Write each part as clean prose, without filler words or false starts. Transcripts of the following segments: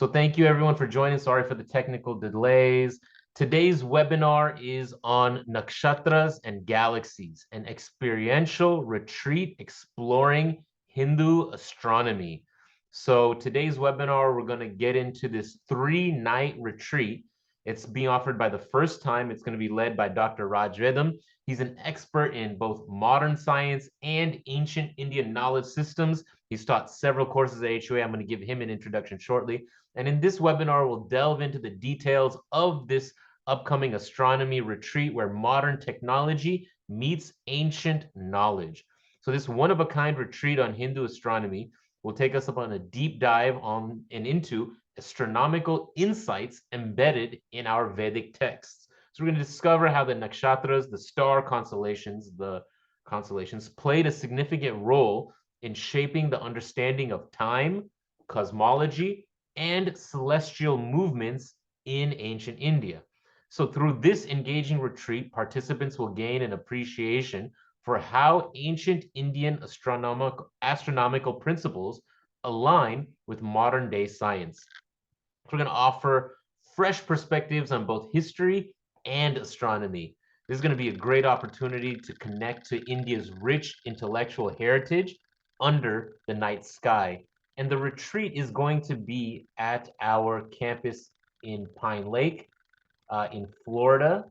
So thank you everyone for joining. Sorry for the technical delays. Today's webinar is on nakshatras and galaxies, an experiential retreat exploring Hindu astronomy. So today's webinar, we're going to get into this 3-night retreat. It's being offered by the first time. It's going to be led by Dr. Raj Vedam. He's an expert in both modern science and ancient Indian knowledge systems. He's taught several courses at HOA. I'm going to give him an introduction shortly. And in this webinar, we'll delve into the details of this upcoming astronomy retreat where modern technology meets ancient knowledge. So this one-of-a-kind retreat on Hindu astronomy will take us upon a deep dive on and into astronomical insights embedded in our Vedic texts. So we're going to discover how the nakshatras, the star constellations, played a significant role in shaping the understanding of time, cosmology, and celestial movements in ancient India. So through this engaging retreat, participants will gain an appreciation for how ancient Indian astronomical principles align with modern day science. We're going to offer fresh perspectives on both history and astronomy. This is going to be a great opportunity to connect to India's rich intellectual heritage under the night sky. And the retreat is going to be at our campus in Pine Lake, in Florida.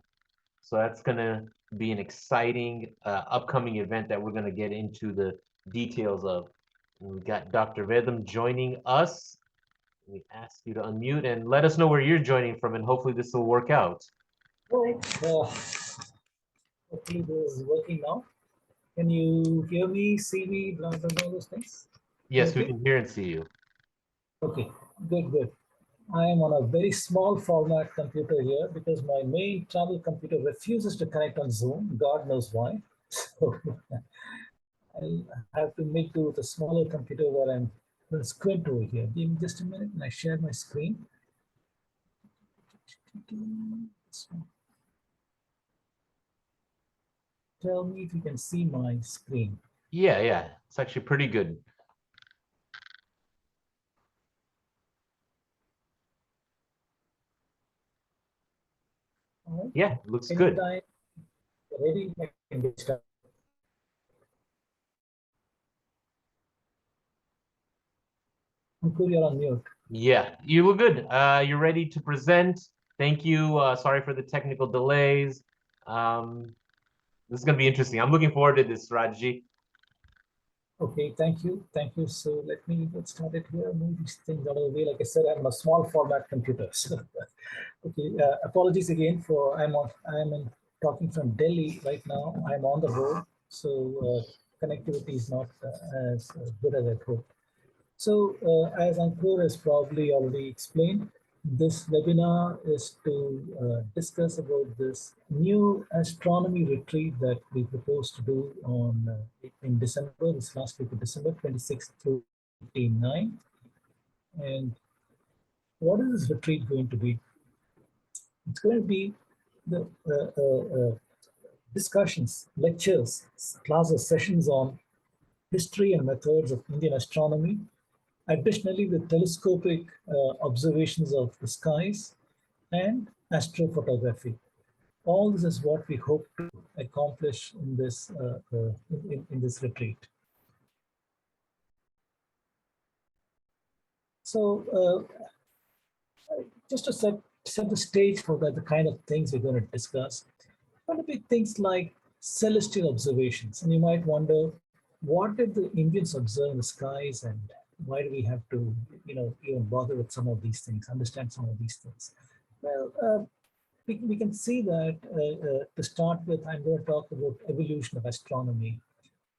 So that's going to be an exciting upcoming event that we're going to get into the details of. And we've got Dr. Vedam joining us. We ask you to unmute and let us know where you're joining from, and hopefully this will work out. All right. Hopefully this is working now. Can you hear me, see me, blah, blah, blah, those things? Yes, okay? We can hear and see you. Okay, good. I am on a very small format computer here because my main travel computer refuses to connect on Zoom. God knows why. So I'll have to make do with a smaller computer where I'm going to squint over here. Give me just a minute and I share my screen. Tell me if you can see my screen. Yeah. It's actually pretty good. Right. Yeah, looks good. Anytime ready, I can get started. Ankur, you're on mute. Yeah, you look good. You're ready to present. Thank you. Sorry for the technical delays. This is going to be interesting. I'm looking forward to this, Rajji. Okay, thank you. So let me get started here. Move these things out of the way. Like I said, I'm on a small format computer. So, okay, apologies again for talking from Delhi right now. I'm on the road, so connectivity is not as good as I hoped. So, as Ankur has probably already explained, this webinar is to discuss about this new astronomy retreat that we propose to do on in December, this last week of December, 26th through 29th. And what is this retreat going to be? It's going to be the discussions, lectures, classes, sessions on history and methods of Indian astronomy. Additionally, with telescopic observations of the skies and astrophotography. All this is what we hope to accomplish in this in this retreat. So, just to set the stage for the kind of things we're going to discuss, going to be things like celestial observations, and you might wonder, what did the Indians observe in the skies, and why do we have to, even bother with some of these things, understand some of these things? Well, we can see that to start with, I'm going to talk about evolution of astronomy,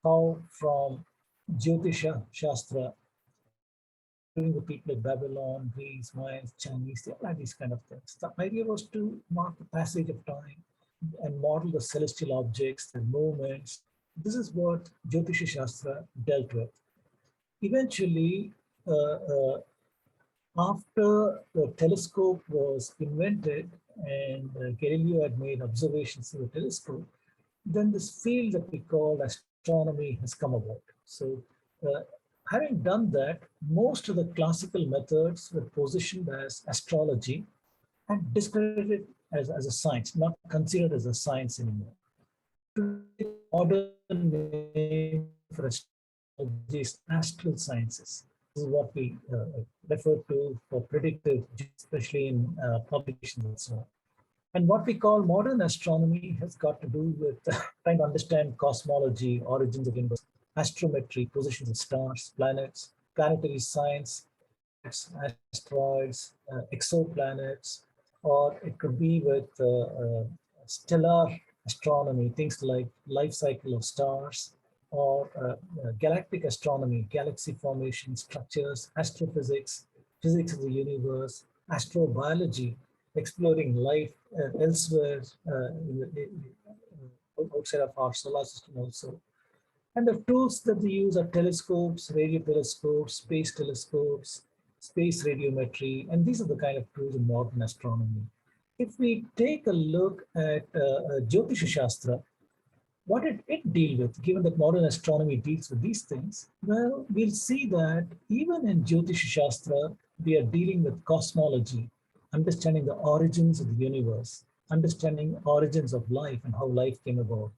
how from Jyotisha Shastra, during the people of Babylon, Greece, Mayans, Chinese, they all had these kind of things. The idea was to mark the passage of time and model the celestial objects, the movements. This is what Jyotisha Shastra dealt with. Eventually, after the telescope was invented and Galileo had made observations through the telescope, then this field that we call astronomy has come about. So Having done that, most of the classical methods were positioned as astrology and discredited as a science, not considered as a science anymore. Today, the modern name for astrology is astral sciences. This is what we refer to for predictive, especially in publications and so on. And what we call modern astronomy has got to do with trying to understand cosmology, origins of universe, astrometry, positions of stars, planets, planetary science, comets, asteroids, exoplanets, or it could be with stellar astronomy, things like life cycle of stars, or galactic astronomy, galaxy formation, structures, astrophysics, physics of the universe, astrobiology, exploring life elsewhere outside of our solar system also. And the tools that they use are telescopes, radio telescopes, space radiometry, and these are the kind of tools in modern astronomy. If we take a look at Jyotisha Shastra, what did it deal with, given that modern astronomy deals with these things? Well, we'll see that even in Jyotisha Shastra, we are dealing with cosmology, understanding the origins of the universe, understanding origins of life and how life came about.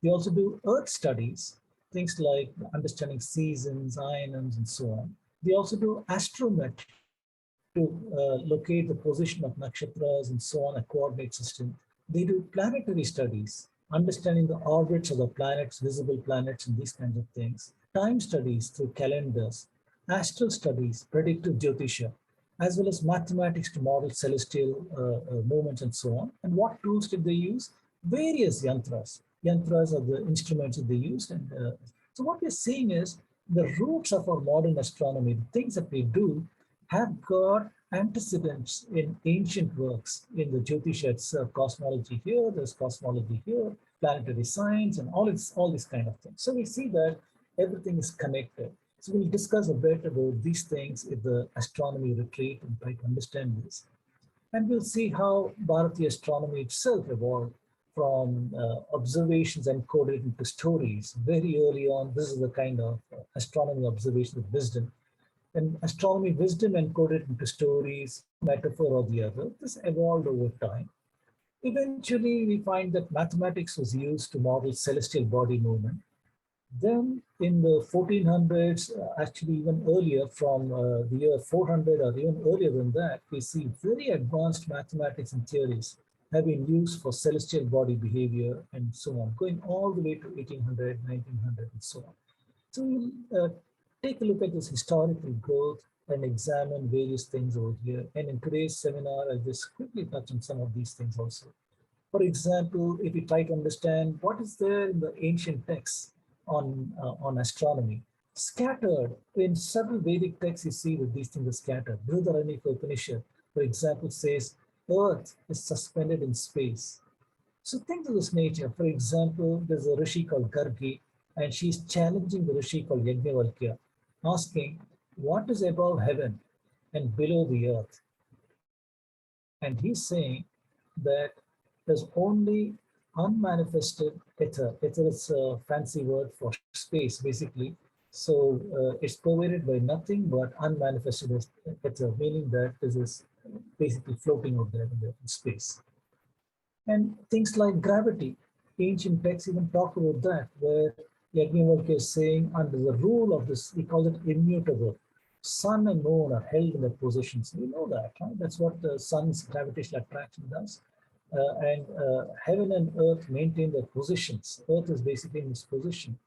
We also do earth studies, things like understanding seasons, ionums, and so on. We also do astrometry to locate the position of nakshatras and so on, a coordinate system. They do planetary studies, understanding the orbits of the planets, visible planets, and these kinds of things. Time studies through calendars, astral studies, predictive Jyotisha, as well as mathematics to model celestial movements and so on. And what tools did they use? Various yantras. Yantras are the instruments that they used. And so what we're seeing is the roots of our modern astronomy, the things that we do, have got antecedents in ancient works in the Jyotisha itself, cosmology here, there's cosmology here, planetary science, and all these kind of things. So we see that everything is connected. So we'll discuss a bit about these things in the astronomy retreat and try to understand this. And we'll see how Bharati astronomy itself evolved from observations encoded into stories. Very early on, this is the kind of astronomy observation with wisdom. And astronomy wisdom encoded into stories, metaphor or the other. This evolved over time. Eventually, we find that mathematics was used to model celestial body movement. Then in the 1400s, actually even earlier, from the year 400 or even earlier than that, we see very advanced mathematics and theories have been used for celestial body behavior and so on, going all the way to 1800, 1900 and so on. So we'll take a look at this historical growth and examine various things over here. And in today's seminar, I'll just quickly touch on some of these things also. For example, if we try to understand what is there in the ancient texts on astronomy, scattered in several Vedic texts, you see that these things are scattered. Brihadaranyaka Upanishad, for example, says Earth is suspended in space. So things of this nature. For example, there's a Rishi called Gargi, and she's challenging the Rishi called Yajnavalkya, asking, what is above heaven and below the earth? And he's saying that there's only unmanifested ether. Ether is a fancy word for space, basically. So it's pervaded by nothing but unmanifested ether, meaning that this is basically floating out there in space. And things like gravity, ancient texts even talk about that, where Yajnavalkya is saying, under the rule of this, he calls it immutable. Sun and moon are held in their positions. We know that, right? That's what the sun's gravitational attraction does. And heaven and earth maintain their positions. Earth is basically in this position.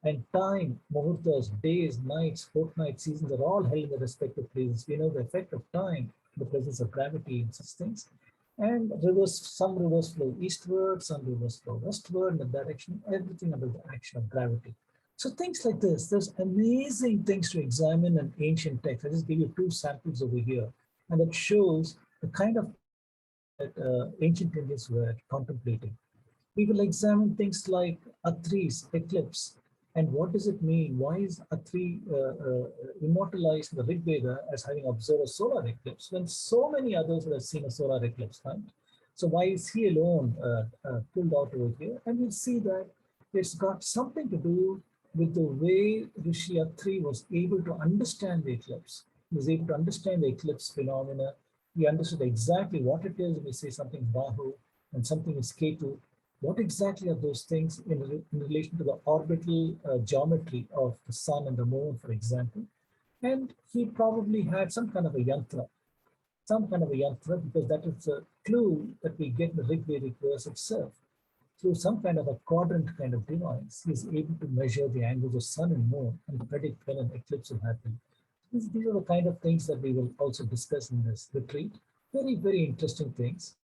And time, muhurtas, days, nights, fortnight, seasons are all held in their respective places. We know the effect of time, the presence of gravity and such things. And rivers, some rivers flow eastward, some rivers flow westward in the direction, everything under the action of gravity. So things like this, there's amazing things to examine in ancient texts. I just give you two samples over here, and that shows the kind of that ancient Indians were contemplating. We will examine things like Atri's eclipse. And what does it mean? Why is Atri immortalized in the Rig Veda as having observed a solar eclipse when so many others would have seen a solar eclipse, right? So why is he alone pulled out over here? And we'll see that it's got something to do with the way Rishi Attri was able to understand the eclipse. He was able to understand the eclipse phenomena. He understood exactly what it is when we say something Rahu and something is Ketu. What exactly are those things in relation to the orbital geometry of the sun and the moon, for example? And he probably had some kind of a yantra, because that is a clue that we get in the Rig Vedic verse itself. Through some kind of a quadrant kind of device, he is able to measure the angles of sun and moon and predict when an eclipse will happen. These are the kind of things that we will also discuss in this retreat. Very, very interesting things.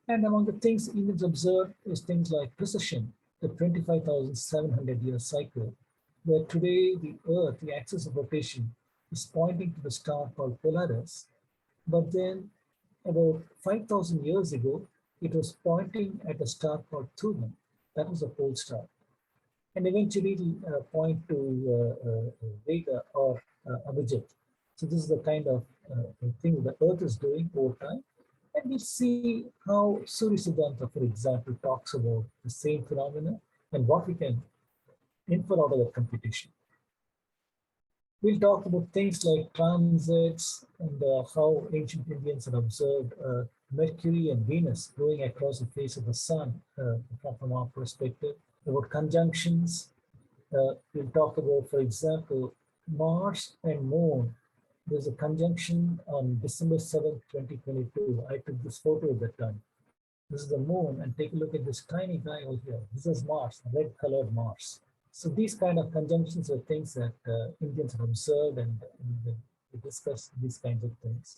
And among the things Indians observe is things like precession, the 25,700-year cycle, where today the Earth, the axis of rotation, is pointing to the star called Polaris. But then about 5,000 years ago, it was pointing at a star called Thuban. That was a pole star. And eventually it'll point to Vega or Abhijit. So this is the kind of thing the Earth is doing over time. And we'll see how Surya Siddhanta, for example, talks about the same phenomena and what we can infer out of that computation. We'll talk about things like transits and how ancient Indians had observed Mercury and Venus going across the face of the sun from our perspective, about conjunctions. We'll talk about, for example, Mars and Moon. There's a conjunction on December 7th, 2022. I took this photo at that time. This is the moon, and take a look at this tiny guy over here. This is Mars, red colored Mars. So these kind of conjunctions are things that Indians have observed, and we discuss these kinds of things.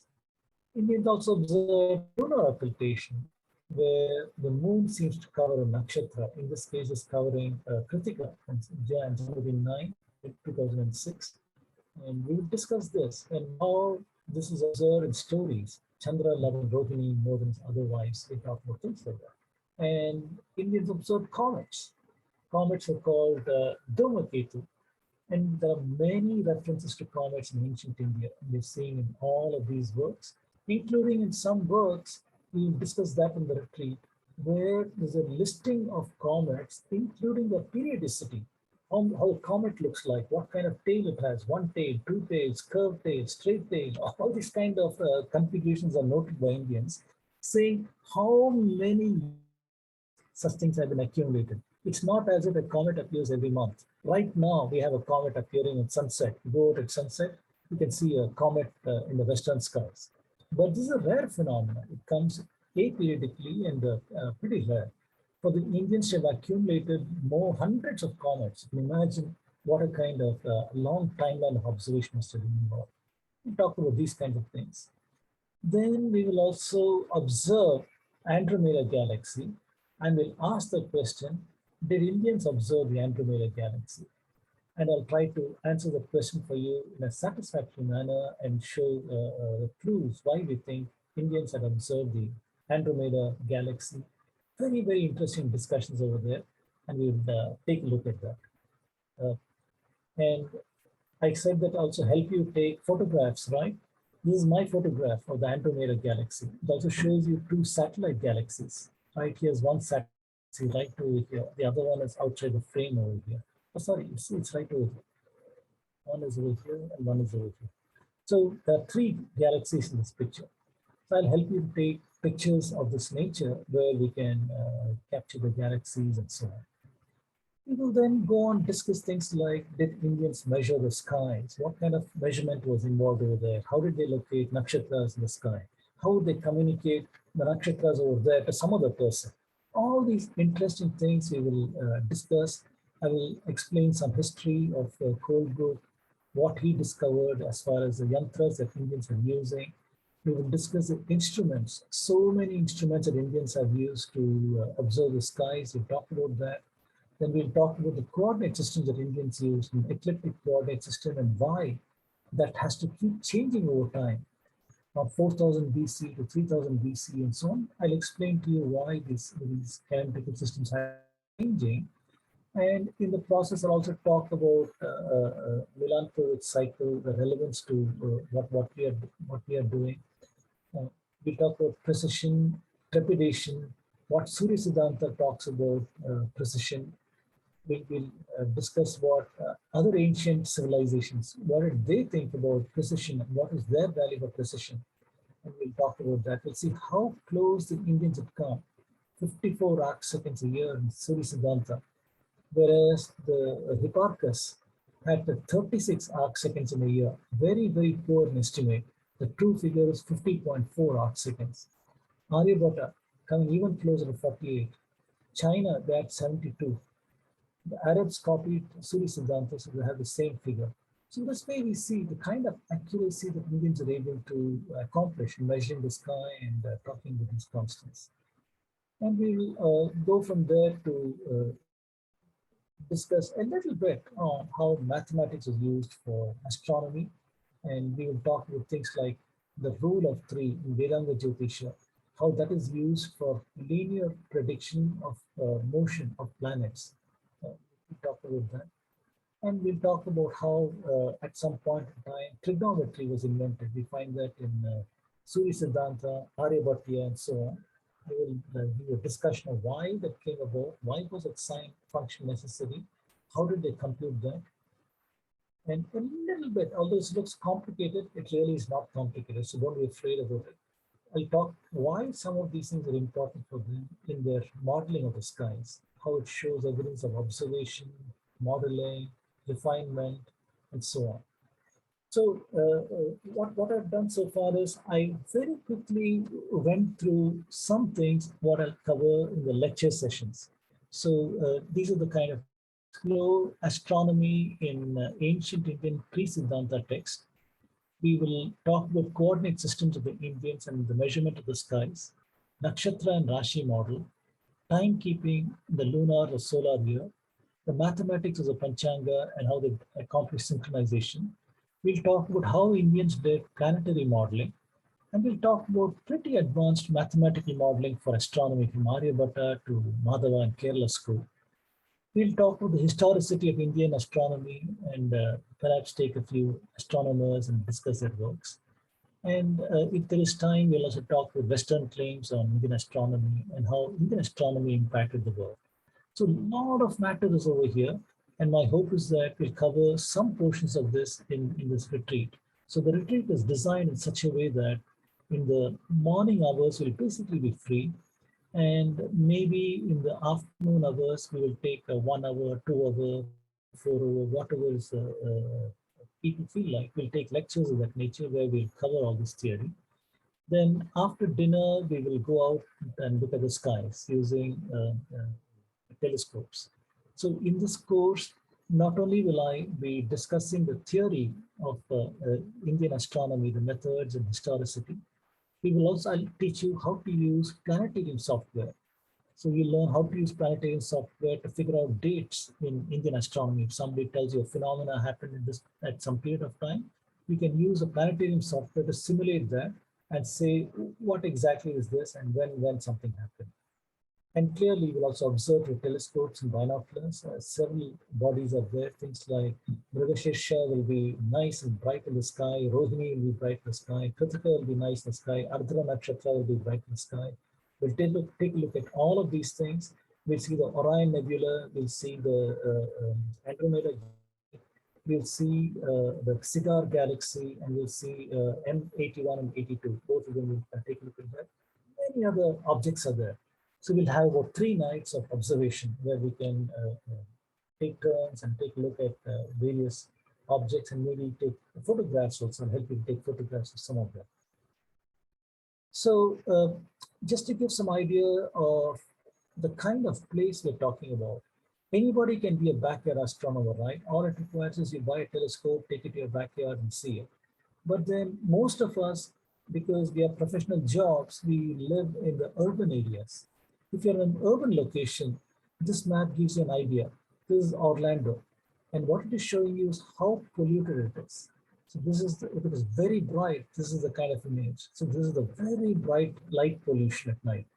Indians also observe lunar occultation, where the moon seems to cover a nakshatra. In this case, it's covering Kritika on January 9, 2006. And we will discuss this and how this is observed in stories. Chandra loving Rohini more than his other wives. We talk about things like that. And Indians observed comets. Comets are called Dhomaketu. And there are many references to comets in ancient India. And we're seeing in all of these works, including in some works, we discussed that in the retreat, where there's a listing of comets, including the periodicity, how a comet looks like, what kind of tail it has, one tail, two tails, curved tail, straight tail, all these kind of configurations are noted by Indians, saying how many such things have been accumulated. It's not as if a comet appears every month. Right now, we have a comet appearing at sunset. You go out at sunset, you can see a comet in the western skies. But this is a rare phenomenon. It comes aperiodically and pretty rare. For the Indians to have accumulated more hundreds of comets, you can imagine what a kind of long timeline of observation must have been involved. We talk about these kinds of things. Then we will also observe Andromeda galaxy, and we'll ask the question, did Indians observe the Andromeda galaxy? And I'll try to answer the question for you in a satisfactory manner and show the clues why we think Indians had observed the Andromeda galaxy. Very, very interesting discussions over there, and we'll take a look at that. And I said that also help you take photographs, right? This is my photograph of the Andromeda galaxy. It also shows you two satellite galaxies. Right, here's one satellite galaxy right over here. The other one is outside the frame over here. Oh, sorry, it's right over here. One is over here and one is over here. So there are three galaxies in this picture. So I'll help you take pictures of this nature where we can capture the galaxies and so on. We will then go on discuss things like, did Indians measure the skies? What kind of measurement was involved over there? How did they locate nakshatras in the sky? How would they communicate the nakshatras over there to some other person? All these interesting things we will discuss. I will explain some history of Coal Group, what he discovered as far as the yantras that Indians are using. We will discuss the instruments, so many instruments that Indians have used to observe the skies. We'll talk about that. Then we'll talk about the coordinate systems that Indians use, the ecliptic coordinate system, and why that has to keep changing over time, from 4000 BC to 3000 BC and so on. I'll explain to you why these calendrical systems are changing. And in the process, I'll also talk about Milankovitch cycle, the relevance to what we are doing. We talk about precision, trepidation, what Surya Siddhanta talks about precision, We'll discuss what other ancient civilizations, what did they think about precision and what is their value for precision. And we'll talk about that. We'll see how close the Indians had come. 54 arc seconds a year in Surya Siddhanta, whereas the Hipparchus had the 36 arc seconds in a year. Very, very poor in estimate. The true figure is 50.4 arc seconds. Aryabhatta coming even closer to 48. China, they had 72. The Arabs copied Surya Siddhanta, so they have the same figure. So this way we see the kind of accuracy that Indians are able to accomplish in measuring the sky and talking with these constants. And we'll go from there to discuss a little bit on how mathematics is used for astronomy. And we will talk about things like the rule of three in Vedanga Jyotisha, how that is used for linear prediction of motion of planets. We talk about that. And we'll talk about how, at some point in time, trigonometry was invented. We find that in Surya Siddhanta, Aryabhatta, and so on. We will do a discussion of why that came about, why was that sign function necessary, how did they compute that, and a little bit, although it looks complicated, it really is not complicated, so don't be afraid about it. I'll talk why some of these things are important for them in their modeling of the skies, how it shows evidence of observation, modeling, refinement, and so on. So what I've done so far is I very quickly went through some things what I'll cover in the lecture sessions. So these are the kind of explore astronomy in ancient Indian pre-Siddhanta text. We will talk about coordinate systems of the Indians and the measurement of the skies, nakshatra and Rashi model, timekeeping, the lunar or solar year, the mathematics of the Panchanga and how they accomplish synchronization. We'll talk about how Indians did planetary modeling, and we'll talk about pretty advanced mathematical modeling for astronomy from Aryabhatta to Madhava and Kerala school. We'll talk about the historicity of Indian astronomy and perhaps take a few astronomers and discuss their works. And if there is time, we'll also talk about Western claims on Indian astronomy and how Indian astronomy impacted the world. So a lot of matter is over here. And my hope is that we'll cover some portions of this in this retreat. So the retreat is designed in such a way that in the morning hours, we'll basically be free. And maybe in the afternoon hours, we will take a 1 hour, 2 hour, 4 hour, whatever is people feel like. We'll take lectures of that nature where we'll cover all this theory. Then after dinner, we will go out and look at the skies using telescopes. So in this course, not only will I be discussing the theory of Indian astronomy, the methods and historicity, we will also, I'll teach you how to use planetarium software. So you learn how to use planetarium software to figure out dates in Indian astronomy. If somebody tells you a phenomena happened in this at some period of time, you can use a planetarium software to simulate that and say what exactly is this and when something happened. And clearly, we'll also observe with telescopes and binoculars. Several bodies are there. Things like Mrigashesha will be nice and bright in the sky. Rohini will be bright in the sky. Kritika will be nice in the sky. Ardhra Nakshatra will be bright in the sky. We'll take a look at all of these things. We'll see the Orion Nebula. We'll see the Andromeda. We'll see the Cigar Galaxy, and we'll see M81 and 82. Both of them will take a look at that. Many other objects are there. So we'll have about 3 nights of observation where we can take turns and take a look at various objects and maybe take photographs also. I'll help you take photographs of some of them. So just to give some idea of the kind of place we're talking about, anybody can be a backyard astronomer, right? All it requires is you buy a telescope, take it to your backyard and see it. But then most of us, because we have professional jobs, we live in the urban areas. If you're in an urban location, this map gives you an idea. This is Orlando. And what it is showing you is how polluted it is. So this is, if it is very bright, this is the kind of image. So this is the very bright light pollution at night.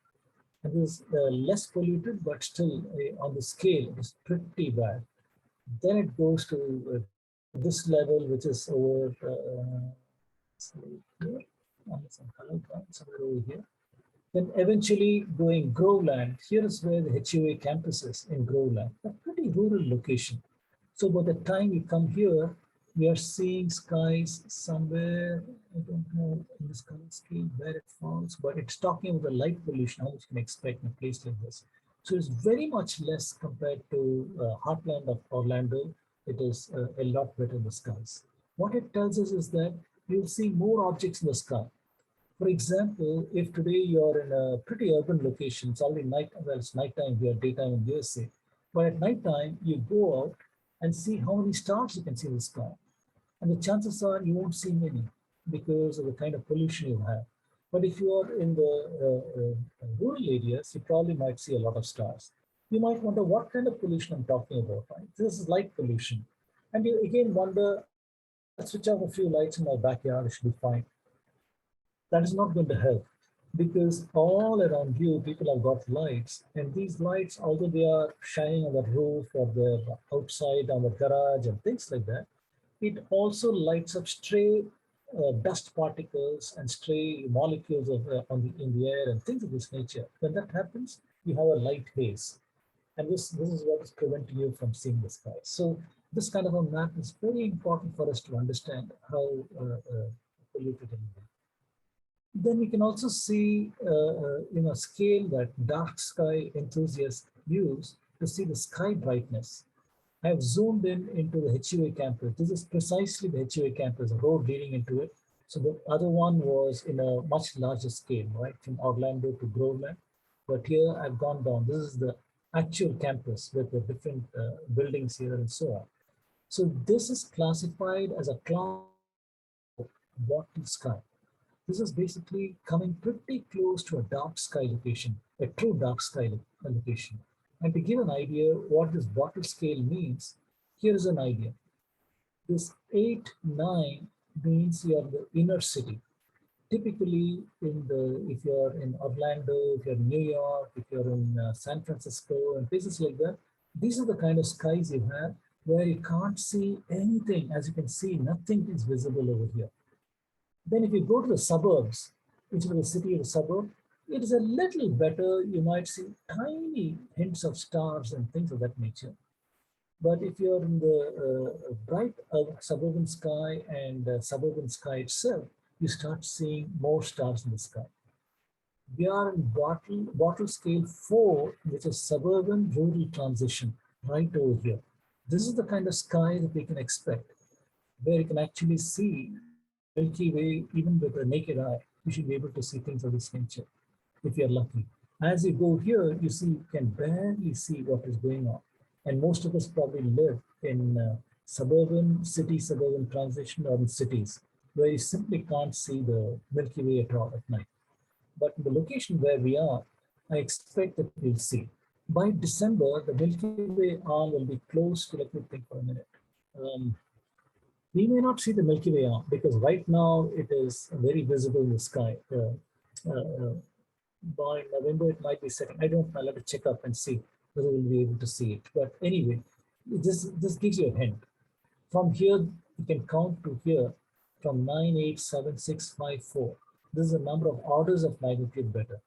And this is less polluted, but still on the scale, it is pretty bad. Then it goes to this level, which is over here, some color somewhere over here. Then eventually going Groveland, here is where the HUA campus is in Groveland, a pretty rural location. So by the time we come here, we are seeing skies somewhere, I don't know in the sky scale where it falls, but it's talking about the light pollution, how much you can expect in a place like this. So it's very much less compared to heartland of Orlando. It is a lot better in the skies. What it tells us is that you'll see more objects in the sky. For example, if today you're in a pretty urban location, it's already night, well, it's nighttime here, daytime in USA, but at nighttime, you go out and see how many stars you can see in the sky. And the chances are you won't see many because of the kind of pollution you have. But if you are in the rural areas, you probably might see a lot of stars. You might wonder what kind of pollution I'm talking about, right? This is light pollution. And you again wonder, I'll switch off a few lights in my backyard, it should be fine. That is not going to help because all around you people have got lights, and these lights, although they are shining on the roof or the outside on the garage and things like that, it also lights up stray dust particles and stray molecules in the air and things of this nature. When that happens, you have a light haze, and this is what is preventing you from seeing the sky. So this kind of a map is very important for us to understand how polluted it is. Then we can also see in a scale that dark sky enthusiasts use to see the sky brightness. I have zoomed in into the HUA campus. This is precisely the HUA campus, a road leading into it. So the other one was in a much larger scale, right, from Orlando to Groveland. But here I've gone down. This is the actual campus with the different buildings here and so on. So this is classified as a cloud bottle sky. This is basically coming pretty close to a dark sky location, a true dark sky location. And to give an idea what this bottle scale means, here is an idea. This 8, 9 means you are the inner city. Typically, if you're in Orlando, if you're in New York, if you're in San Francisco and places like that, these are the kind of skies you have where you can't see anything. As you can see, nothing is visible over here. Then if you go to the suburbs, into the city or the suburb, it is a little better. You might see tiny hints of stars and things of that nature. But if you're in the bright suburban sky and suburban sky itself, you start seeing more stars in the sky. We are in bottle scale 4, which is suburban rural transition, right over here. This is the kind of sky that we can expect, where you can actually see Milky Way, even with a naked eye. You should be able to see things of this nature if you're lucky. As you go here, you can barely see what is going on. And most of us probably live in suburban transition or in cities where you simply can't see the Milky Way at all at night. But in the location where we are, I expect that we'll see. By December, the Milky Way arm will be close to, let me think for a minute. Um, we may not see the Milky Way arm because right now it is very visible in the sky. By November, it might be setting. I don't know. I'll have to check up and see whether we'll be able to see it. But anyway, this gives you a hint. From here, you can count to here from 9, 8, 7, 6, 5, 4. This is a number of orders of magnitude better.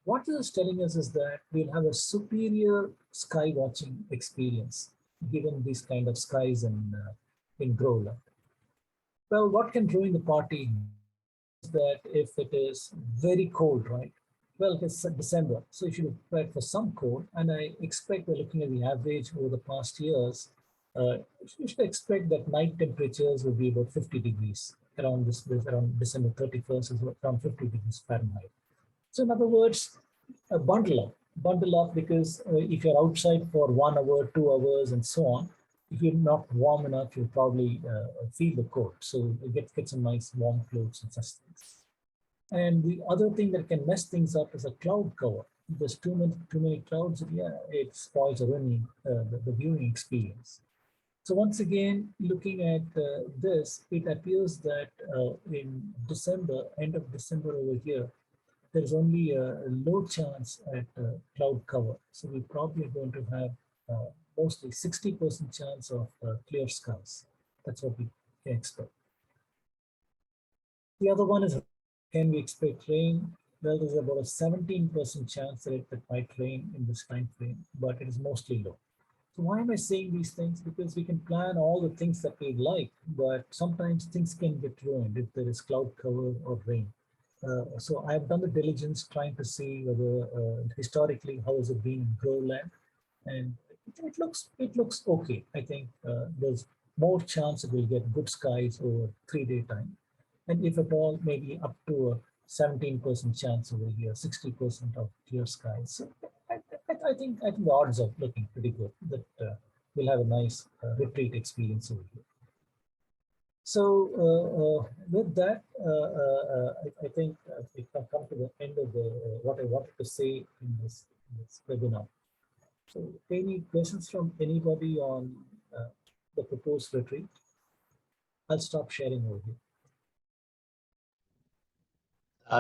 What this is telling us is that we'll have a superior sky watching experience given these kind of skies in Groveland. Well, what can ruin the party is that if it is very cold, right? Well, it's December, so you should be prepared for some cold. And I expect we're looking at the average over the past years. You should expect that night temperatures will be about 50 degrees around around December 31st, is around 50 degrees Fahrenheit. So in other words, bundle up because if you're outside for 1 hour, 2 hours, and so on, if you're not warm enough, you'll probably feel the cold. So get some nice warm clothes and such things. And the other thing that can mess things up is a cloud cover. If there's too many clouds, yeah, it spoils the viewing experience. So once again, looking at this, it appears that in December, end of December over here, there's only a low chance at cloud cover. So we probably are going to have mostly 60% chance of clear skies. That's what we can expect. The other one is, can we expect rain? Well, there's about a 17% chance that it might rain in this time frame, but it is mostly low. So why am I saying these things? Because we can plan all the things that we like, but sometimes things can get ruined if there is cloud cover or rain. So I've done the diligence trying to see whether historically how has it been in Groveland, and it looks okay. I think there's more chance it will get good skies over 3 day time, and if at all, maybe up to a 17% chance over here, 60% of clear skies. So I think the odds are looking pretty good that we'll have a nice retreat experience over here. So with that, I think we can come to the end of the what I wanted to say in this webinar. So any questions from anybody on the proposed retreat? I'll stop sharing over here.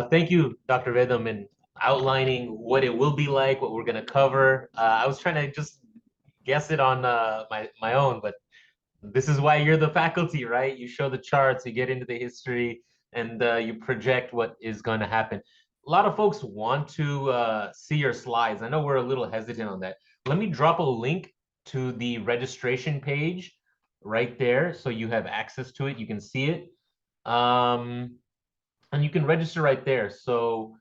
Thank you, Dr. Vedam, in outlining what it will be like, what we're going to cover. I was trying to just guess it on my own, but this is why you're the faculty, right? You show the charts, you get into the history, and you project what is going to happen. A lot of folks want to see your slides. I know we're a little hesitant on that. Let me drop a link to the registration page right there so you have access to it. You can see it. And you can register right there. So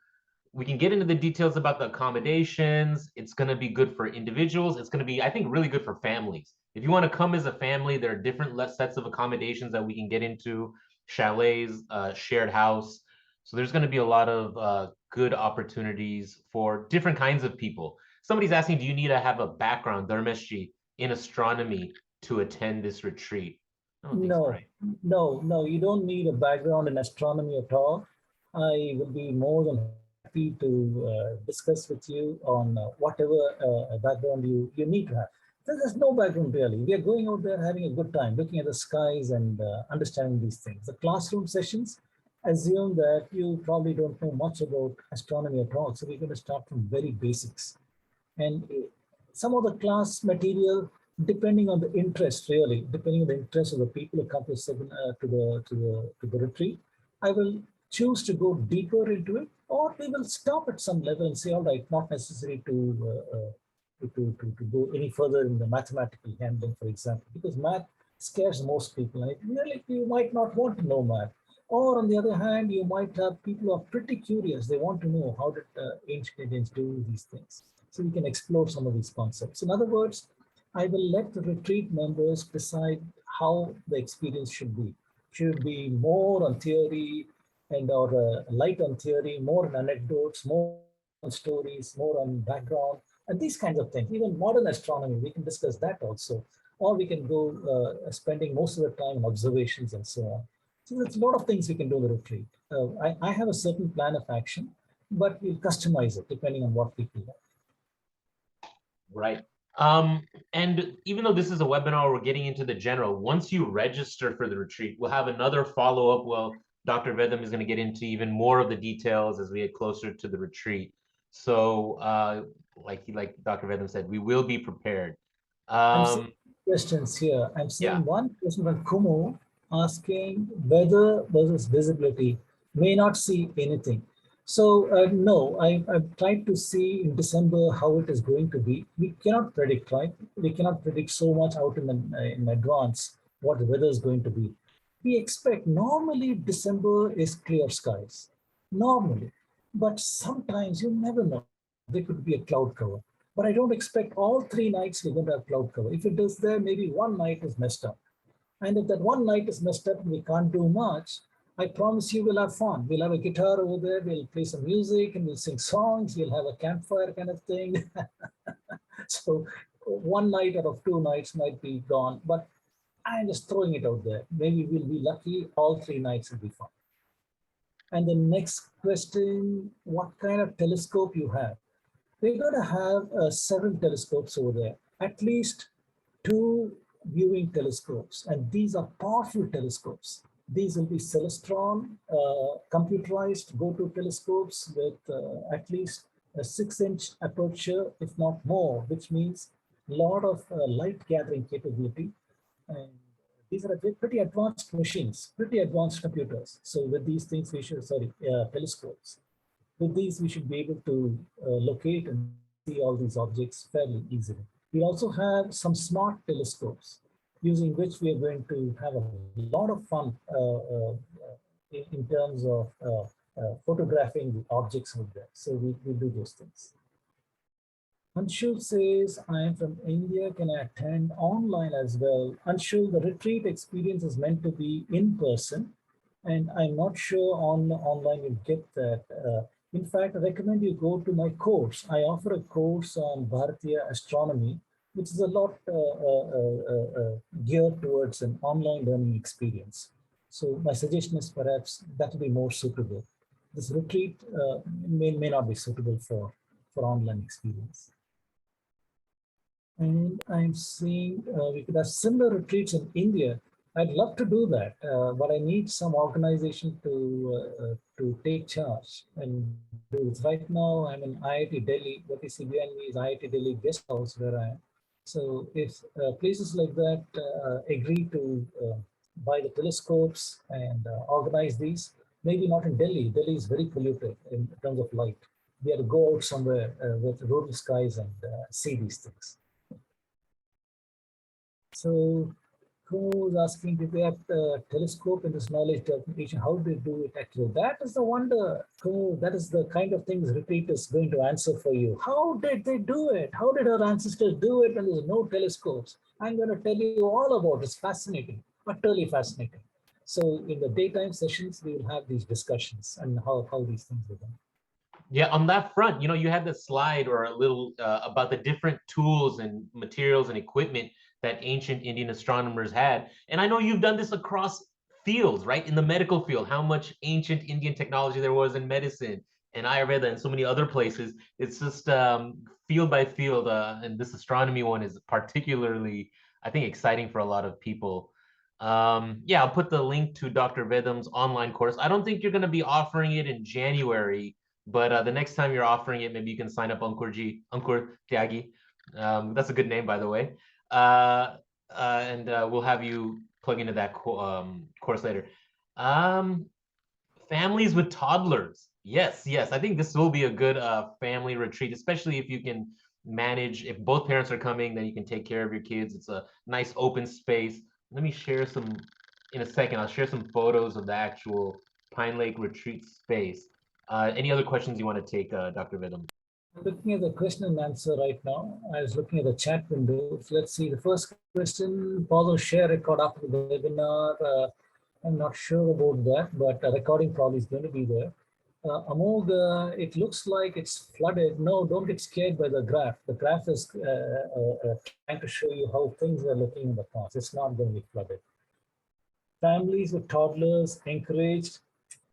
we can get into the details about the accommodations. It's going to be good for individuals. It's going to be, I think, really good for families. If you want to come as a family, there are different sets of accommodations that we can get into, chalets, shared house. So there's going to be a lot of good opportunities for different kinds of people. Somebody's asking, do you need to have a background, Dharmeshji, in astronomy to attend this retreat? I don't think so, No, right? no, you don't need a background in astronomy at all. I will be more than happy to discuss with you on whatever background you need to have. There's no background really. We are going out there having a good time, looking at the skies and understanding these things. The classroom sessions assume that you probably don't know much about astronomy at all. So we're going to start from very basics. And some of the class material, depending on the interest, really, depending on the interest of the people who come to the retreat, I will choose to go deeper into it, or we will stop at some level and say, all right, not necessary to go any further in the mathematical handling, for example, because math scares most people. And really, you might not want to know math. Or on the other hand, you might have people who are pretty curious. They want to know how did ancient Indians do these things. So we can explore some of these concepts. In other words, I will let the retreat members decide how the experience should be. Should it be more on theory and or light on theory, more on anecdotes, more on stories, more on background, and these kinds of things. Even modern astronomy, we can discuss that also. Or we can go spending most of the time on observations and so on. So there's a lot of things we can do in the retreat. I have a certain plan of action, but we'll customize it depending on what people like. Right. And even though this is a webinar, we're getting into the general. Once you register for the retreat, we'll have another follow-up. Well, Dr. Vedam is going to get into even more of the details as we get closer to the retreat. So, like Dr. Vedam said, we will be prepared. I'm seeing questions here. I'm Yeah. seeing one question from Kumu asking weather versus visibility. May not see anything. So no, I've tried to see in December how it is going to be. We cannot predict, right? We cannot predict so much out in advance what the weather is going to be. We expect normally December is clear skies, normally, but sometimes you never know. There could be a cloud cover. But I don't expect all 3 nights we're going to have cloud cover. If it is there, maybe one night is messed up. And if that one night is messed up and we can't do much, I promise you we'll have fun. We'll have a guitar over there, we'll play some music and we'll sing songs, we'll have a campfire kind of thing. So one night out of 2 nights might be gone, but I'm just throwing it out there. Maybe we'll be lucky, all 3 nights will be fun. And the next question, what kind of telescope you have? We're going to have several telescopes over there, at least 2 viewing telescopes, and these are powerful telescopes. These will be Celestron, computerized go-to telescopes with at least a 6-inch aperture, if not more, which means a lot of light gathering capability. And these are pretty advanced machines, pretty advanced computers. So with these things, telescopes. With these, we should be able to locate and see all these objects fairly easily. We also have some smart telescopes using which we are going to have a lot of fun in terms of photographing the objects out there. So we do those things. Anshul says, I am from India. Can I attend online as well? Anshul, the retreat experience is meant to be in person, and I'm not sure on online you'll get that. In fact, I recommend you go to my course. I offer a course on Bharatiya astronomy, which is a lot geared towards an online learning experience. So my suggestion is perhaps that will be more suitable. This retreat may not be suitable for online experience. And I'm seeing we could have similar retreats in India. I'd love to do that, but I need some organization to take charge and do this. Right now, I'm in IIT Delhi. What you see behind me is IIT Delhi guest house where I am. So if places like that agree to buy the telescopes and organize these, maybe not in Delhi. Delhi is very polluted in terms of light. We have to go out somewhere with rural skies and see these things. So, who was asking, did they have a telescope in this knowledge documentation? How did they do it actually? That is the wonder. Who, that is the kind of things Repeat is going to answer for you. How did they do it? How did our ancestors do it when there's no telescopes? I'm going to tell you all about it. It's fascinating, utterly fascinating. So, in the daytime sessions, we will have these discussions and how these things are done. Yeah, on that front, you had the slide or a little about the different tools and materials and equipment that ancient Indian astronomers had. And I know you've done this across fields, right? In the medical field, how much ancient Indian technology there was in medicine and Ayurveda and so many other places. It's just field by field. And this astronomy one is particularly, I think, exciting for a lot of people. Yeah, I'll put the link to Dr. Vedam's online course. I don't think you're going to be offering it in January, but the next time you're offering it, maybe you can sign up Ankur Tyagi. That's a good name, by the way. And we'll have you plug into that course later. Families with toddlers. Yes, yes. I think this will be a good family retreat, especially if you can manage, if both parents are coming, then you can take care of your kids. It's a nice open space. Let me share some, in a second, I'll share some photos of the actual Pine Lake retreat space. Any other questions you want to take, Dr. Vidam? I'm looking at the question and answer right now. I was looking at the chat window. So let's see. The first question, pause or share record after the webinar. I'm not sure about that, but a recording probably is going to be there. Amog, it looks like it's flooded. No, don't get scared by the graph. The graph is trying to show you how things are looking in the past. It's not going to be flooded. Families with toddlers encouraged.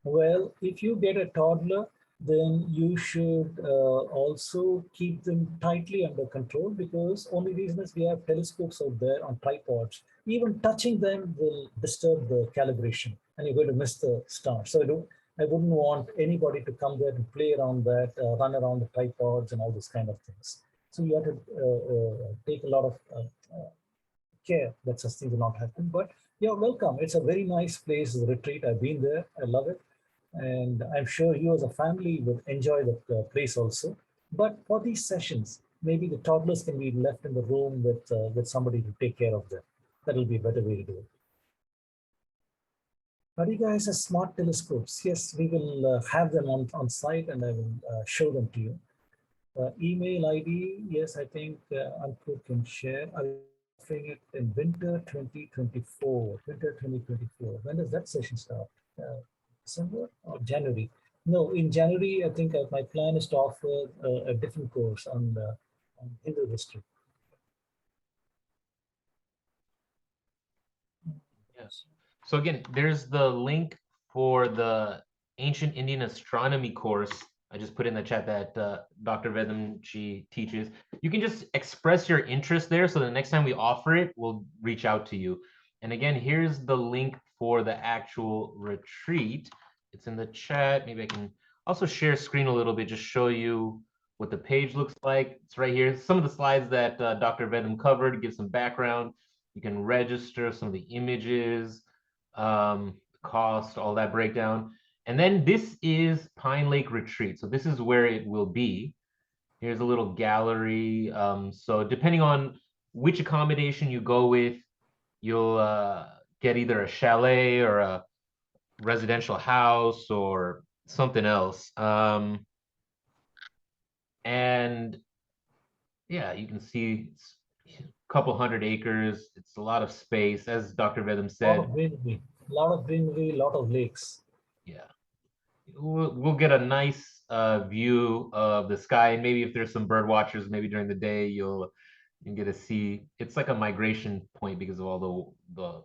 Well, if you get a toddler, then you should also keep them tightly under control, because only reason is we have telescopes out there on tripods. Even touching them will disturb the calibration and you're going to miss the star. So I wouldn't want anybody to come there and play around that, run around the tripods and all these kind of things. So you have to take a lot of care that such things will not happen. But you're welcome. It's a very nice place, the retreat. I've been there. I love it. And I'm sure you as a family would enjoy the place also. But for these sessions, maybe the toddlers can be left in the room with somebody to take care of them. That'll be a better way to do it. Are you guys have smart telescopes? Yes, we will have them on site and I will show them to you. Email ID, yes, I think Ankur can share. I'll offering it in winter 2024. Winter 2024. When does that session start? December or January? No, in January, I think my plan is to offer a different course on Hindu history. Yes. So again, there's the link for the Ancient Indian Astronomy course. I just put in the chat that Dr. Vedamji teaches. You can just express your interest there. So the next time we offer it, we'll reach out to you. And again, here's the link for the actual retreat. It's in the chat. Maybe I can also share screen a little bit, just show you what the page looks like. It's right here. Some of the slides that Dr. Vedam covered, give some background. You can register some of the images, cost, all that breakdown. And then this is Pine Lake Retreat. So this is where it will be. Here's a little gallery. So depending on which accommodation you go with, you'll get either a chalet or a residential house or something else. And yeah, you can see it's a couple hundred acres. It's a lot of space, as Dr. Vedam said. Lot of greenery, lot of lakes. Yeah, we'll get a nice view of the sky, and maybe if there's some bird watchers, maybe during the day you can get to see. It's like a migration point because of all the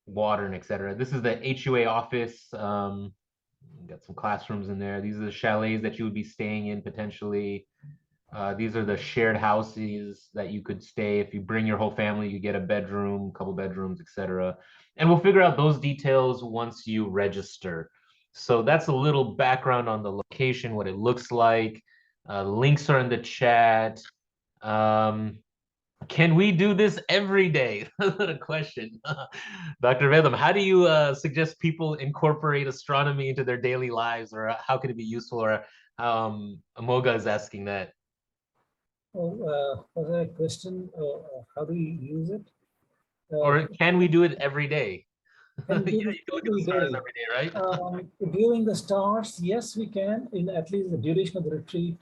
water and etc. This is the HUA office. Got some classrooms in there. These are the chalets that you would be staying in potentially. These are the shared houses that you could stay. If you bring your whole family, you get a bedroom, couple bedrooms, etc. And we'll figure out those details once you register. So that's a little background on the location, what it looks like. Links are in the chat. Um, can we do this every day? That's a question. Dr. Vedam, how do you suggest people incorporate astronomy into their daily lives, or how can it be useful? Or Amoga is asking that. Was there a question? How do you use it? Or can we do it every day? Can we Yeah, do you this can look at the every stars day? every day, right? Viewing the stars, yes, we can. In at least the duration of the retreat,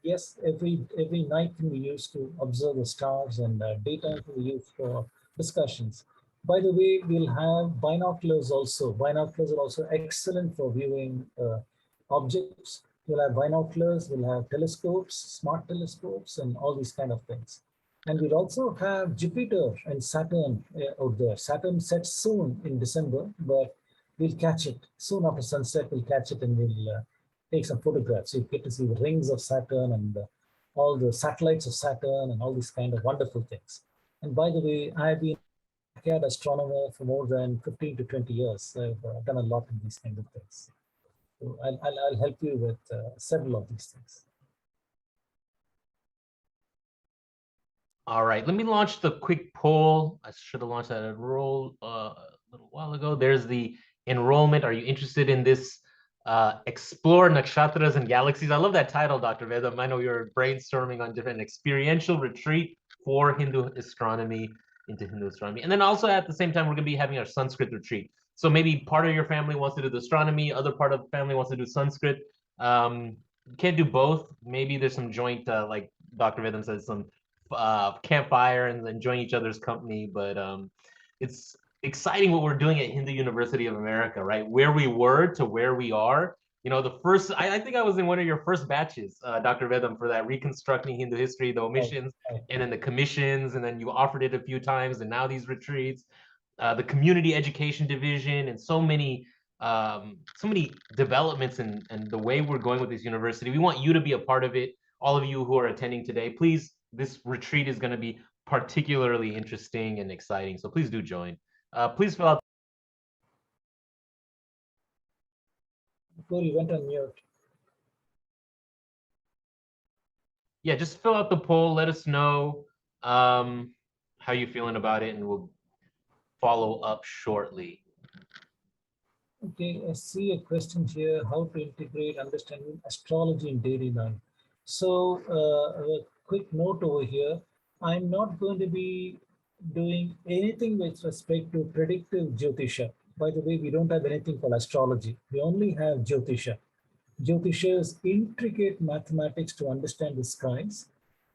yes, every night can be used to observe the stars, and daytime can be used for discussions. By the way, we'll have binoculars also. Binoculars are also excellent for viewing objects. We'll have binoculars, we'll have telescopes, smart telescopes, and all these kind of things. And we'll also have Jupiter and Saturn out there. Saturn sets soon in December, but we'll catch it. Soon after sunset, we'll catch it and we'll take some photographs. You get to see the rings of Saturn and all the satellites of Saturn and all these kind of wonderful things. And by the way, I've been a backyard astronomer for more than 15 to 20 years. I've done a lot in these kind of things. So I'll help you with several of these things. All right, let me launch the quick poll. I should have launched that a little while ago. There's the enrollment. Are you interested in this Explore Nakshatras and Galaxies? I love that title, Dr. Vedam. I know you're brainstorming on different experiential retreat for Hindu astronomy into Hindu astronomy. And then also at the same time, we're going to be having our Sanskrit retreat. So maybe part of your family wants to do the astronomy, other part of the family wants to do Sanskrit. Can't do both. Maybe there's some joint, like Dr. Vedam says, some campfire and enjoying each other's company. But it's exciting what we're doing at Hindu University of America, right? Where we were to where we are. You know, the first, I think I was in one of your first batches, Dr. Vedam, for that reconstructing Hindu history, the Right, omissions, right. and then the commissions, and then you offered it a few times, and now these retreats, the community education division, and so many developments and the way we're going with this university. We want you to be a part of it. All of you who are attending today, please, this retreat is going to be particularly interesting and exciting. So please do join. Please fill out. Before you went on mute. Yeah, just fill out the poll. Let us know how you're feeling about it, and we'll follow up shortly. Okay, I see a question here, how to integrate understanding astrology in daily life. So a quick note over here, I'm not going to be doing anything with respect to predictive Jyotisha. By the way, we don't have anything called astrology. We only have Jyotisha. Jyotisha is intricate mathematics to understand the skies.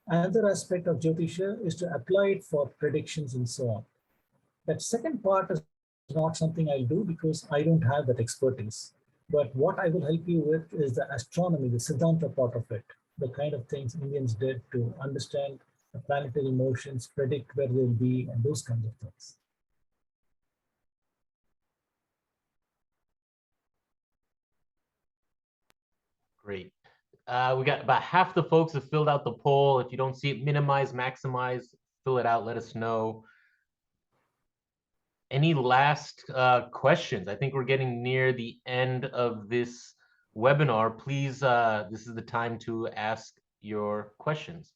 Another aspect of Jyotisha is to apply it for predictions and so on. That second part is not something I'll do because I don't have that expertise. But what I will help you with is the astronomy, the Siddhanta part of it, the kind of things Indians did to understand the planetary motions, predict where they'll be, and those kinds of things. Great. We got about half the folks have filled out the poll. If you don't see it, minimize, maximize, fill it out, let us know. Any last questions? I think we're getting near the end of this webinar. Please, this is the time to ask your questions.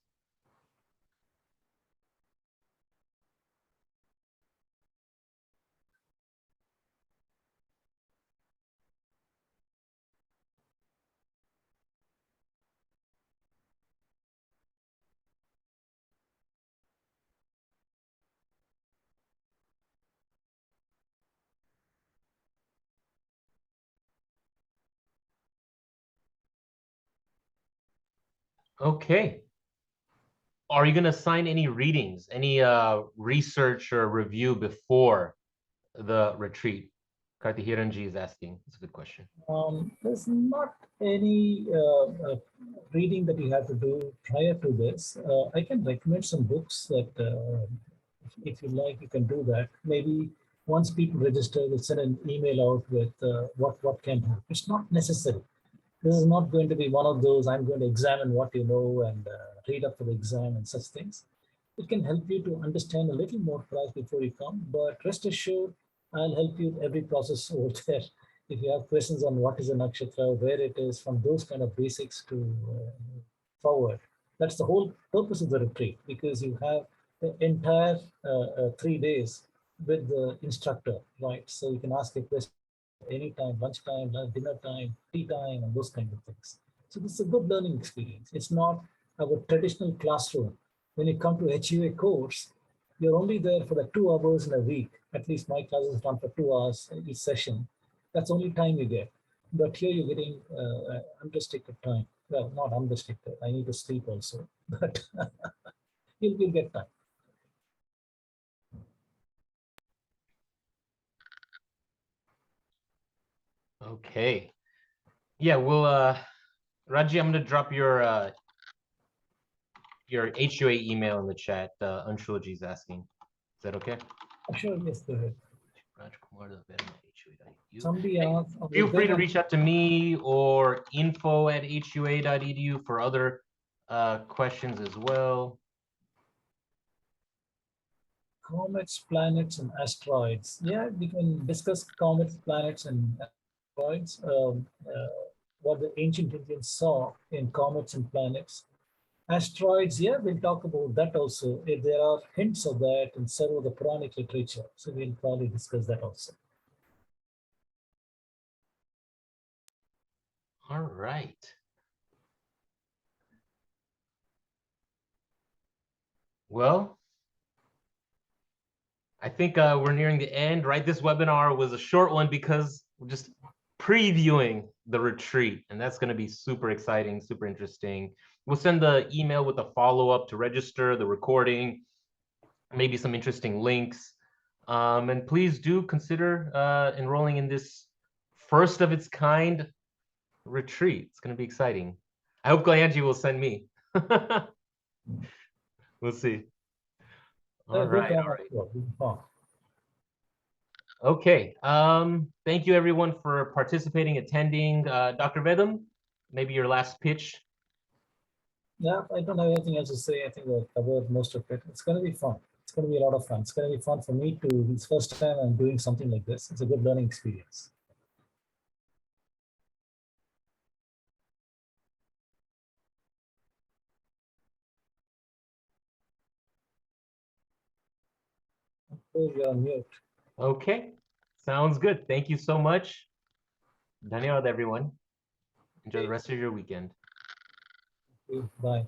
Okay. Are you going to assign any readings, any research or review before the retreat? Kartihiranji is asking. It's a good question. There's not any reading that you have to do prior to this. I can recommend some books that, if you like, you can do that. Maybe once people register, we'll send an email out with what can happen. It's not necessary. This is not going to be one of those, I'm going to examine what you know and read up for the exam and such things. It can help you to understand a little more price before you come, but rest assured, I'll help you with every process over there. If you have questions on what is a nakshatra, where it is, from those kind of basics to forward. That's the whole purpose of the retreat, because you have the entire 3 days with the instructor, right? So you can ask a question anytime, lunchtime, dinner time, tea time, and those kind of things. So this is a good learning experience. It's not our traditional classroom. When you come to HUA course, you're only there for the 2 hours in a week. At least my classes run for 2 hours each session. That's only time you get. But here you're getting unrestricted time. Well, not unrestricted. I need to sleep also, but you'll get time. Okay. Yeah, we'll Raji, I'm gonna drop your HUA email in the chat. Anshulaji is asking. Is that okay? Sure, yes, go ahead. Rajkumar@hua.edu. Somebody Hey, asked, feel free to reach out to me or info@hua.edu for other questions as well. comets, planets, and asteroids. Yeah, we can discuss comets, planets, and asteroids. What the ancient Indians saw in comets and planets. Asteroids, yeah, we'll talk about that also. There are hints of that in several of the Puranic literature, so we'll probably discuss that also. All right. Well, I think we're nearing the end, right? This webinar was a short one because we're just previewing the retreat, and that's going to be super exciting, super interesting. We'll send the email with a follow-up to register the recording, maybe some interesting links. And please do consider enrolling in this first of its kind retreat. It's going to be exciting. I hope Gayanji will send me. We'll see. All right. Okay. Thank you everyone for participating, attending. Dr. Vedam, maybe your last pitch. Yeah, I don't have anything else to say. I think we've covered most of it. It's going to be fun. It's going to be a lot of fun. It's going to be fun for me too. It's the first time I'm doing something like this. It's a good learning experience. Oh, you're on mute. Okay. Sounds good. Thank you so much. Dhanyawad, everyone. Enjoy the rest of your weekend. Bye.